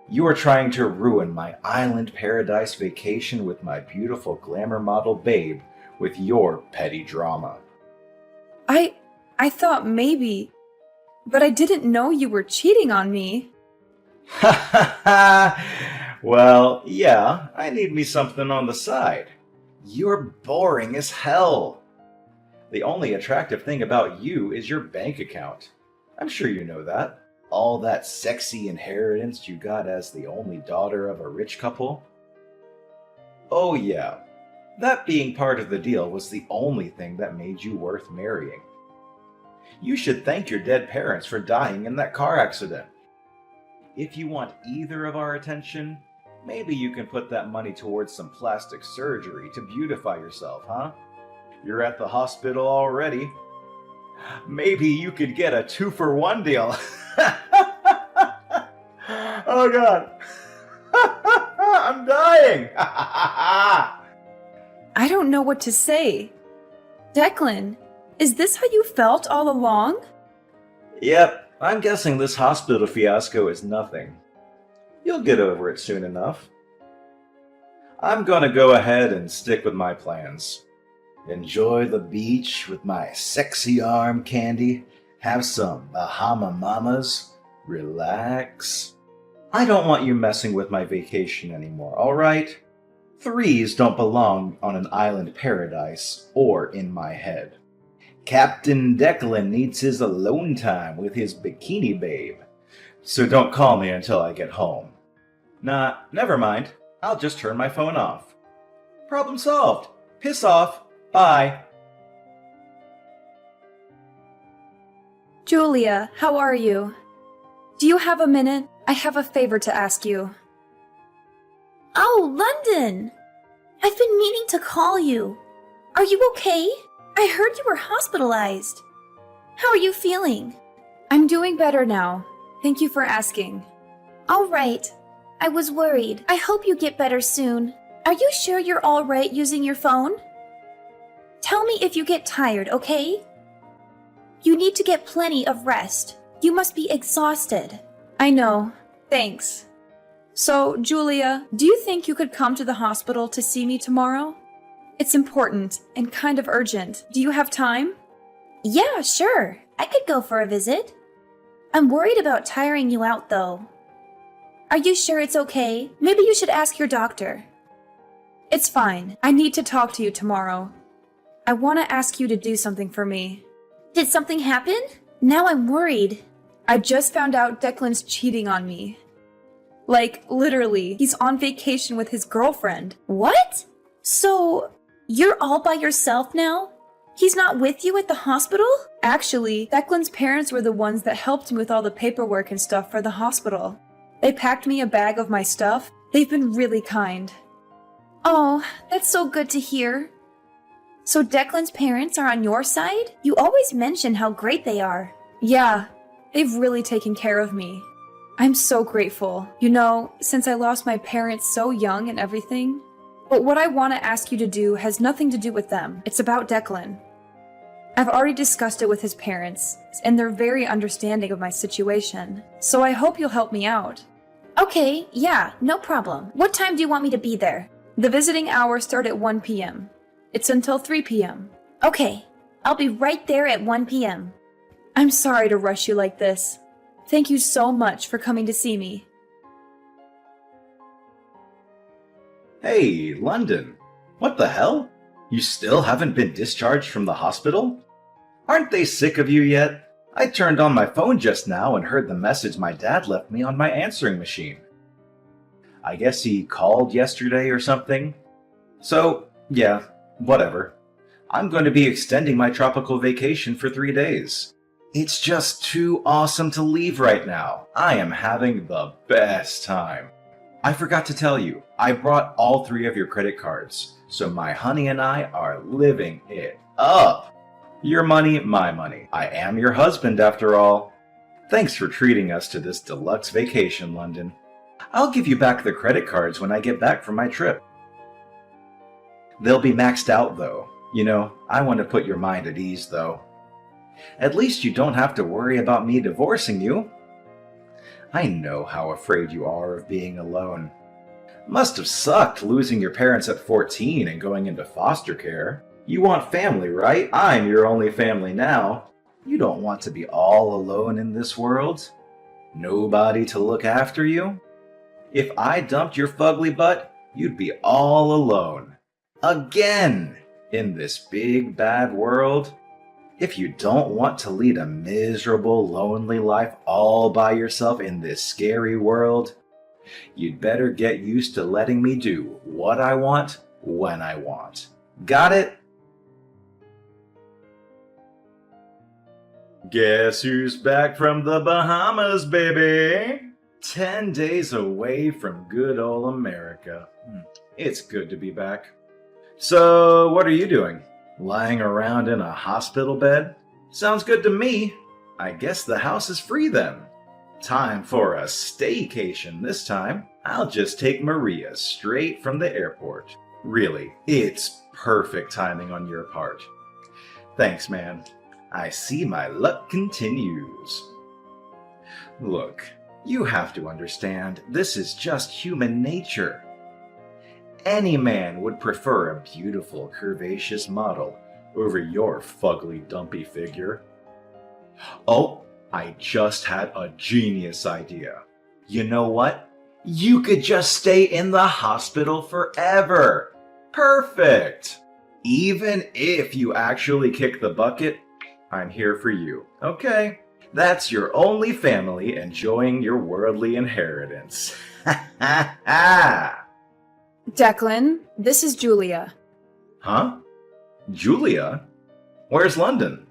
[SPEAKER 4] You are trying to ruin my island paradise vacation with my beautiful glamour model babe with your petty drama.
[SPEAKER 5] I thought maybe, but I didn't know you were cheating on me.
[SPEAKER 4] Ha ha ha! Well, yeah, I need me something on the side. You're boring as hell. The only attractive thing about you is your bank account. I'm sure you know that. All that sexy inheritance you got as the only daughter of a rich couple. Oh yeah, that being part of the deal was the only thing that made you worth marrying. You should thank your dead parents for dying in that car accident. If you want either of our attention, maybe you can put that money towards some plastic surgery to beautify yourself, huh? You're at the hospital already. Maybe you could get a 2-for-1 deal. Oh God. I'm dying.
[SPEAKER 5] I don't know what to say. Declan, is this how you felt all along?
[SPEAKER 4] Yep, I'm guessing this hospital fiasco is nothing. You'll get over it soon enough. I'm gonna go ahead and stick with my plans. Enjoy the beach with my sexy arm candy, have some Bahama Mamas, relax. I don't want you messing with my vacation anymore, alright? 3s don't belong on an island paradise or in my head. Captain Declan needs his alone time with his bikini babe, so don't call me until I get home. Nah, never mind. I'll just turn my phone off. Problem solved. Piss off. Bye.
[SPEAKER 5] Julia, how are you? Do you have a minute? I have a favor to ask you.
[SPEAKER 1] Oh, London! I've been meaning to call you. Are you okay? I heard you were hospitalized. How are you feeling?
[SPEAKER 5] I'm doing better now. Thank you for asking.
[SPEAKER 1] All right. I was worried. I hope you get better soon. Are you sure you're all right using your phone? Tell me if you get tired, okay? You need to get plenty of rest. You must be exhausted.
[SPEAKER 5] I know. Thanks. So, Julia, do you think you could come to the hospital to see me tomorrow? It's important and kind of urgent. Do you have time?
[SPEAKER 1] Yeah, sure.
[SPEAKER 5] I could go for a visit. I'm worried about tiring you out, though. Are you sure it's okay? Maybe you should ask your doctor. It's fine. I need to talk to you tomorrow. I want to ask you to do something for me. Did something happen? Now I'm worried. I just found out Declan's cheating on me. Like, literally, he's on vacation with his girlfriend. What? So, you're all by yourself now? He's not with you at the hospital? Actually, Declan's parents were the ones that helped me with all the paperwork and stuff for the hospital. They packed me a bag of my stuff. They've been really kind. Oh, that's so good to hear. So Declan's parents are on your side? You always mention how great they are. Yeah, they've really taken care of me. I'm so grateful. You know, since I lost my parents so young and everything. But what I want to ask you to do has nothing to do with them. It's about Declan. I've already discussed it with his parents, and they're very understanding of my situation. So I hope you'll help me out. Okay, yeah, no problem. What time do you want me to be there? The visiting hours start at 1 p.m. It's until 3 p.m. Okay, I'll be right there at 1 p.m. I'm sorry to rush you like this. Thank you so much for coming to see me.
[SPEAKER 4] Hey, London. What the hell? You still haven't been discharged from the hospital? Aren't they sick of you yet? I turned on my phone just now and heard the message my dad left me on my answering machine. I guess he called yesterday or something. So, yeah, whatever. I'm going to be extending my tropical vacation for 3 days. It's just too awesome to leave right now. I am having the best time. I forgot to tell you, I brought all 3 of your credit cards, so my honey and I are living it up. Your money, my money. I am your husband after all. Thanks for treating us to this deluxe vacation, London. I'll give you back the credit cards when I get back from my trip. They'll be maxed out though. You know, I want to put your mind at ease though. At least you don't have to worry about me divorcing you. I know how afraid you are of being alone. Must have sucked losing your parents at 14 and going into foster care. You want family, right? I'm your only family now. You don't want to be all alone in this world. Nobody to look after you. If I dumped your fugly butt, you'd be all alone. Again! In this big bad world. If you don't want to lead a miserable, lonely life all by yourself in this scary world, you'd better get used to letting me do what I want, when I want. Got it? Guess who's back from the Bahamas, baby? 10 days away from good old America. It's good to be back. So, what are you doing? Lying around in a hospital bed? Sounds good to me. I guess the house is free then. Time for a staycation this time. I'll just take Maria straight from the airport. Really, it's perfect timing on your part. Thanks, man. I see my luck continues. Look, you have to understand, this is just human nature. Any man would prefer a beautiful, curvaceous model over your fugly, dumpy figure. Oh, I just had a genius idea. You know what? You could just stay in the hospital forever. Perfect! Even if you actually kick the bucket, I'm here for you, okay? That's your only family enjoying your worldly inheritance. Ha ha ha!
[SPEAKER 5] Declan, this is Julia.
[SPEAKER 4] Huh? Julia? Where's London?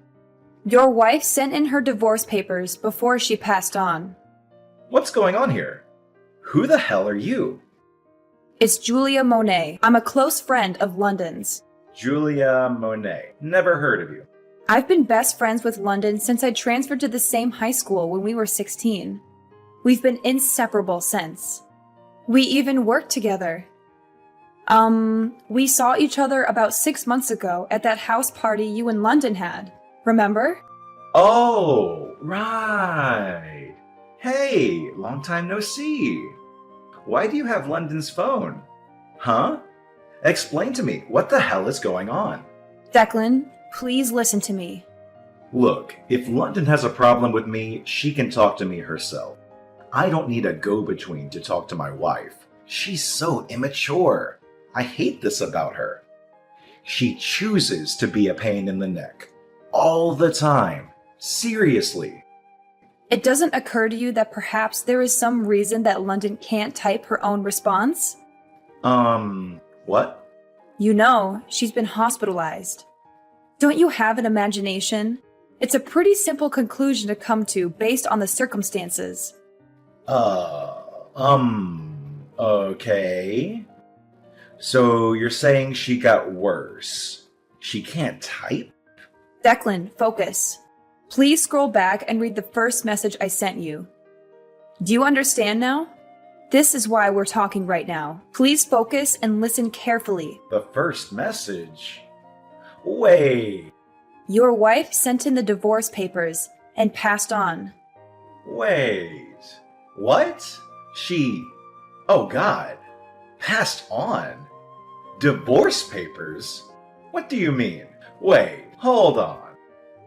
[SPEAKER 5] Your wife sent in her divorce papers before she passed on.
[SPEAKER 4] What's going on here? Who the hell are you?
[SPEAKER 5] It's Julia Monet. I'm a close friend of London's.
[SPEAKER 4] Julia Monet. Never heard of you.
[SPEAKER 5] I've been best friends with London since I transferred to the same high school when we were 16. We've been inseparable since. We even worked together. We saw each other about 6 months ago at that house party you and London had. Remember?
[SPEAKER 4] Oh, right. Hey, long time no see. Why do you have London's phone? Huh? Explain to me, what the hell is going on?
[SPEAKER 5] Declan, please listen to me.
[SPEAKER 4] Look, if London has a problem with me, she can talk to me herself. I don't need a go-between to talk to my wife. She's so immature. I hate this about her. She chooses to be a pain in the neck. All the time. Seriously.
[SPEAKER 5] It doesn't occur to you that perhaps there is some reason that London can't type her own response?
[SPEAKER 4] What?
[SPEAKER 5] You know, she's been hospitalized. Don't you have an imagination? It's a pretty simple conclusion to come to based on the circumstances.
[SPEAKER 4] Okay. So you're saying she got worse. She can't type?
[SPEAKER 5] Declan, focus. Please scroll back and read the first message I sent you. Do you understand now? This is why we're talking right now. Please focus and listen carefully.
[SPEAKER 4] The first message? Wait.
[SPEAKER 5] Your wife sent in the divorce papers and passed on.
[SPEAKER 4] Wait. What? Oh God. Passed on? Divorce papers? What do you mean? Wait, hold on.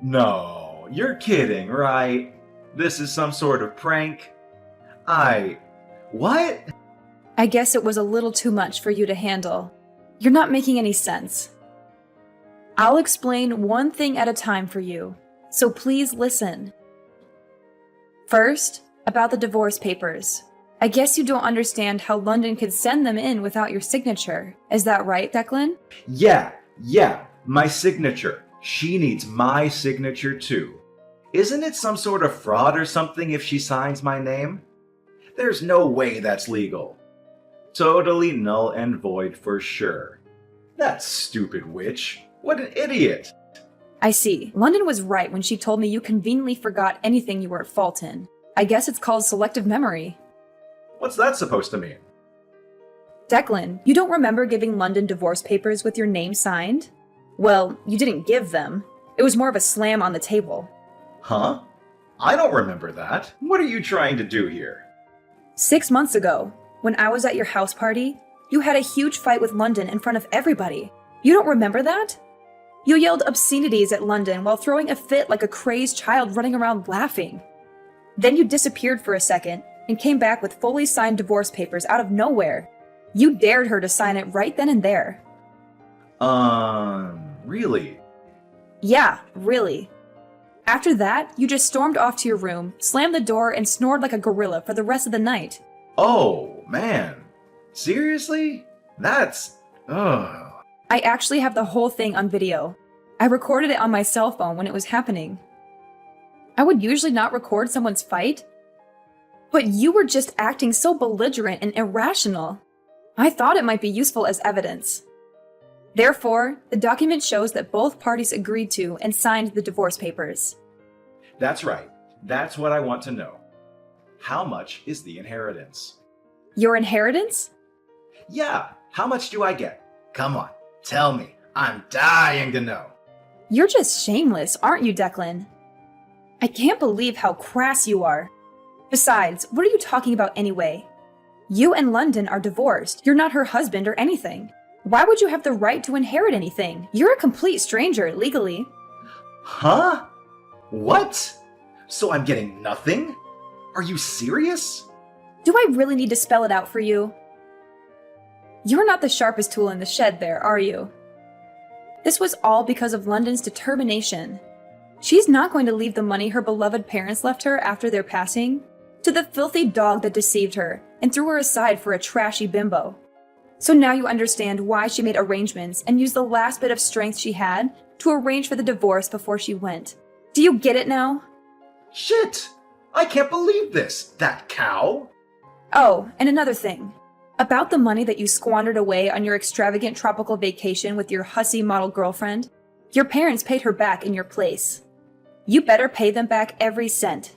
[SPEAKER 4] No, you're kidding, right? This is some sort of prank? What?
[SPEAKER 5] I guess it was a little too much for you to handle. You're not making any sense. I'll explain one thing at a time for you, so please listen. First, about the divorce papers. I guess you don't understand how London could send them in without your signature. Is that right, Declan?
[SPEAKER 4] Yeah, my signature. She needs my signature too. Isn't it some sort of fraud or something if she signs my name? There's no way that's legal. Totally null and void for sure. That stupid witch. What an idiot.
[SPEAKER 5] I see. London was right when she told me you conveniently forgot anything you were at fault in. I guess it's called selective memory.
[SPEAKER 4] What's that supposed to mean?
[SPEAKER 5] Declan, you don't remember giving London divorce papers with your name signed? Well, you didn't give them. It was more of a slam on the table.
[SPEAKER 4] Huh? I don't remember that. What are you trying to do here?
[SPEAKER 5] 6 months ago, when I was at your house party, you had a huge fight with London in front of everybody. You don't remember that? You yelled obscenities at London while throwing a fit like a crazed child running around laughing. Then you disappeared for a second and came back with fully signed divorce papers out of nowhere. You dared her to sign it right then and there.
[SPEAKER 4] Really?
[SPEAKER 5] Yeah, really. After that, you just stormed off to your room, slammed the door, and snored like a gorilla for the rest of the night.
[SPEAKER 4] Oh, man. Seriously? That's... Ugh.
[SPEAKER 5] I actually have the whole thing on video. I recorded it on my cell phone when it was happening. I would usually not record someone's fight, but you were just acting so belligerent and irrational. I thought it might be useful as evidence. Therefore, the document shows that both parties agreed to and signed the divorce papers.
[SPEAKER 4] That's right. That's what I want to know. How much is the inheritance?
[SPEAKER 5] Your inheritance?
[SPEAKER 4] Yeah, how much do I get? Come on, tell me. I'm dying to know.
[SPEAKER 5] You're just shameless, aren't you, Declan? I can't believe how crass you are. Besides, what are you talking about anyway? You and London are divorced. You're not her husband or anything. Why would you have the right to inherit anything? You're a complete stranger, legally.
[SPEAKER 4] Huh? What? So I'm getting nothing? Are you serious?
[SPEAKER 5] Do I really need to spell it out for you? You're not the sharpest tool in the shed there, are you? This was all because of London's determination. She's not going to leave the money her beloved parents left her after their passing to the filthy dog that deceived her and threw her aside for a trashy bimbo. So now you understand why she made arrangements and used the last bit of strength she had to arrange for the divorce before she went. Do you get it now?
[SPEAKER 4] Shit! I can't believe this! That cow!
[SPEAKER 5] Oh, and another thing. About the money that you squandered away on your extravagant tropical vacation with your hussy model girlfriend, your parents paid her back in your place. You better pay them back every cent.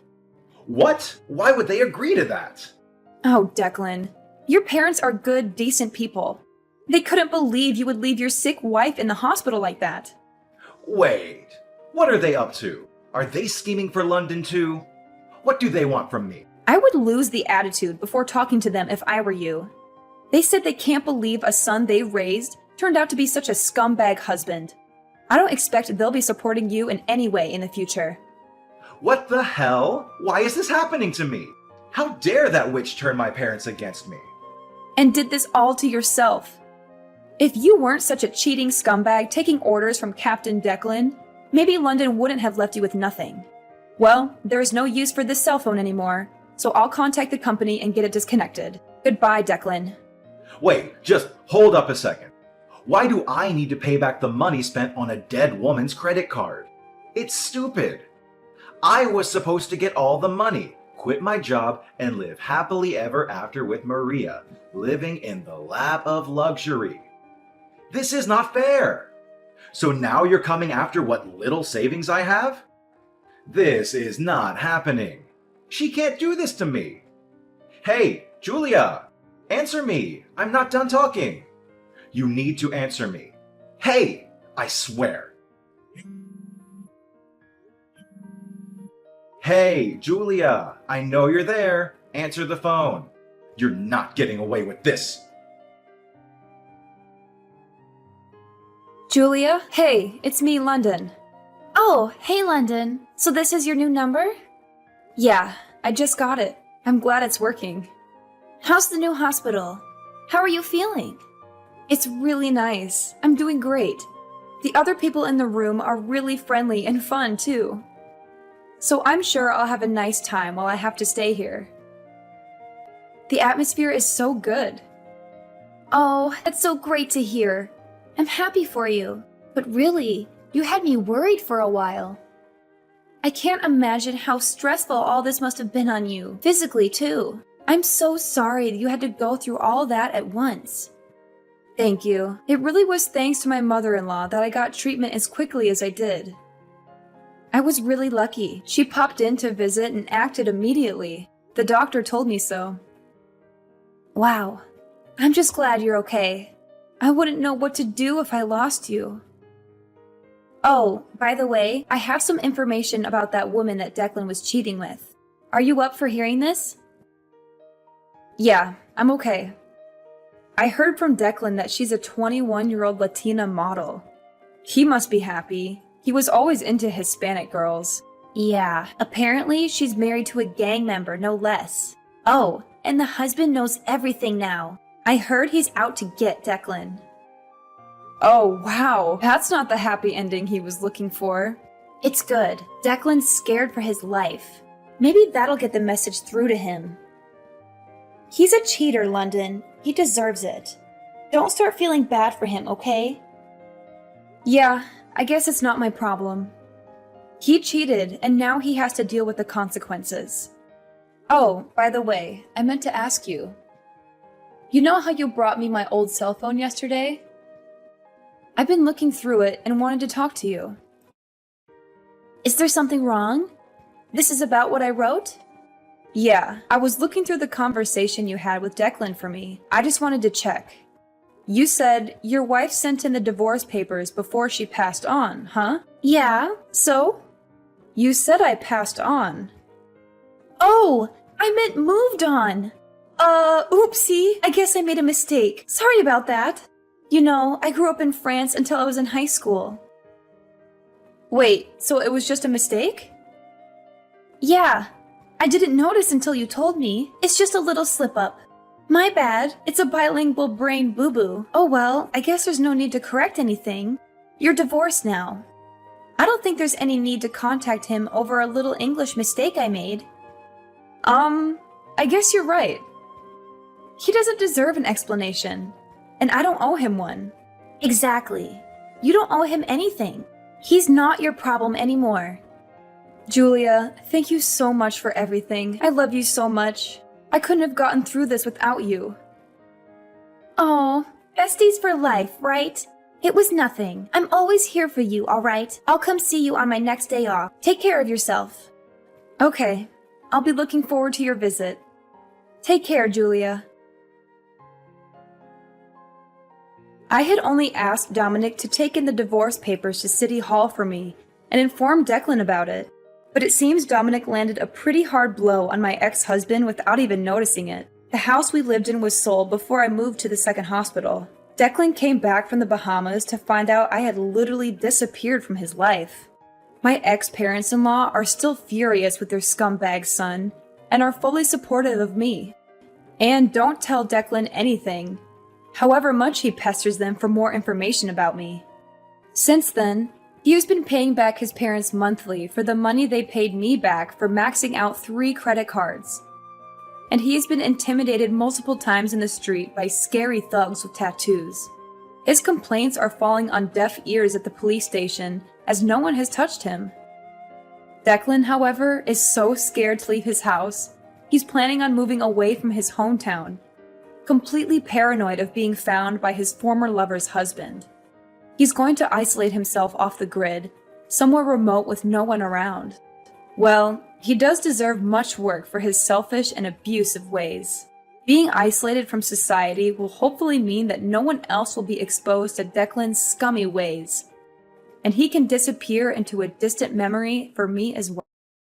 [SPEAKER 4] What? Why would they agree to that?
[SPEAKER 5] Oh, Declan. Your parents are good, decent people. They couldn't believe you would leave your sick wife in the hospital like that.
[SPEAKER 4] Wait, what are they up to? Are they scheming for London too? What do they want from me?
[SPEAKER 5] I would lose the attitude before talking to them if I were you. They said they can't believe a son they raised turned out to be such a scumbag husband. I don't expect they'll be supporting you in any way in the future.
[SPEAKER 4] What the hell? Why is this happening to me? How dare that witch turn my parents against me?
[SPEAKER 5] And did this all to yourself. If you weren't such a cheating scumbag taking orders from Captain Declan, maybe London wouldn't have left you with nothing. Well, there is no use for this cell phone anymore, so I'll contact the company and get it disconnected. Goodbye, Declan.
[SPEAKER 4] Wait, just hold up a second. Why do I need to pay back the money spent on a dead woman's credit card? It's stupid. I was supposed to get all the money, quit my job, and live happily ever after with Maria, living in the lap of luxury. This is not fair. So now you're coming after what little savings I have? This is not happening. She can't do this to me. Hey, Julia, answer me. I'm not done talking. You need to answer me. Hey, I swear. Hey, Julia, I know you're there. Answer the phone. You're not getting away with this.
[SPEAKER 5] Julia? Hey, it's me, London.
[SPEAKER 6] Oh, hey London. So this is your new number?
[SPEAKER 5] Yeah, I just got it. I'm glad it's working.
[SPEAKER 6] How's the new hospital? How are you feeling?
[SPEAKER 5] It's really nice. I'm doing great. The other people in the room are really friendly and fun, too. So I'm sure I'll have a nice time while I have to stay here. The atmosphere is so good.
[SPEAKER 6] Oh, that's so great to hear. I'm happy for you. But really, you had me worried for a while.
[SPEAKER 5] I can't imagine how stressful all this must have been on you, physically, too. I'm so sorry that you had to go through all that at once. Thank you. It really was thanks to my mother-in-law that I got treatment as quickly as I did. I was really lucky. She popped in to visit and acted immediately. The doctor told me so. Wow. I'm just glad you're okay. I wouldn't know what to do if I lost you. Oh, by the way, I have some information about that woman that Declan was cheating with. Are you up for hearing this? Yeah, I'm okay. I heard from Declan that she's a 21-year-old Latina model. He must be happy. He was always into Hispanic girls. Yeah, apparently she's married to a gang member, no less.
[SPEAKER 6] Oh, and the husband knows everything now.
[SPEAKER 5] I heard he's out to get Declan. Oh, wow. That's not the happy ending he was looking for.
[SPEAKER 6] It's good.
[SPEAKER 5] Declan's scared for his life. Maybe that'll get the message through to him. He's a cheater, London. He deserves it. Don't start feeling bad for him, okay? Yeah, I guess it's not my problem. He cheated, and now he has to deal with the consequences. Oh, by the way, I meant to ask you. You know how you brought me my old cell phone yesterday? I've been looking through it and wanted to talk to you.
[SPEAKER 6] Is there something wrong? This is about what I wrote?
[SPEAKER 5] Yeah, I was looking through the conversation you had with Declan for me. I just wanted to check. You said your wife sent in the divorce papers before she passed on, huh?
[SPEAKER 6] Yeah, so?
[SPEAKER 5] You said I passed on.
[SPEAKER 6] Oh, I meant moved on.
[SPEAKER 5] Oopsie. I guess I made a mistake. Sorry about that. You know, I grew up in France until I was in high school. Wait, so it was just a mistake?
[SPEAKER 6] Yeah. I didn't notice until you told me. It's just a little slip-up.
[SPEAKER 5] My bad. It's a bilingual brain boo-boo. Oh well, I guess there's no need to correct anything. You're divorced now. I don't think there's any need to contact him over a little English mistake I made. I guess you're right. He doesn't deserve an explanation. And I don't owe him one.
[SPEAKER 6] Exactly. You don't owe him anything. He's not your problem anymore.
[SPEAKER 5] Julia, thank you so much for everything. I love you so much. I couldn't have gotten through this without you.
[SPEAKER 6] Oh, besties for life, right? It was nothing. I'm always here for you, all right? I'll come see you on my next day off. Take care of yourself.
[SPEAKER 5] Okay. I'll be looking forward to your visit. Take care, Julia. I had only asked Dominic to take in the divorce papers to City Hall for me and inform Declan about it. But it seems Dominic landed a pretty hard blow on my ex-husband without even noticing it. The house we lived in was sold before I moved to the second hospital. Declan came back from the Bahamas to find out I had literally disappeared from his life. My ex-parents-in-law are still furious with their scumbag son and are fully supportive of me. And don't tell Declan anything, however much he pesters them for more information about me. Since then, he has been paying back his parents monthly for the money they paid me back for maxing out 3 credit cards. And he has been intimidated multiple times in the street by scary thugs with tattoos. His complaints are falling on deaf ears at the police station as no one has touched him. Declan, however, is so scared to leave his house, he's planning on moving away from his hometown, completely paranoid of being found by his former lover's husband. He's going to isolate himself off the grid, somewhere remote with no one around. Well, he does deserve much work for his selfish and abusive ways. Being isolated from society will hopefully mean that no one else will be exposed to Declan's scummy ways, and he can disappear into a distant memory for me as well.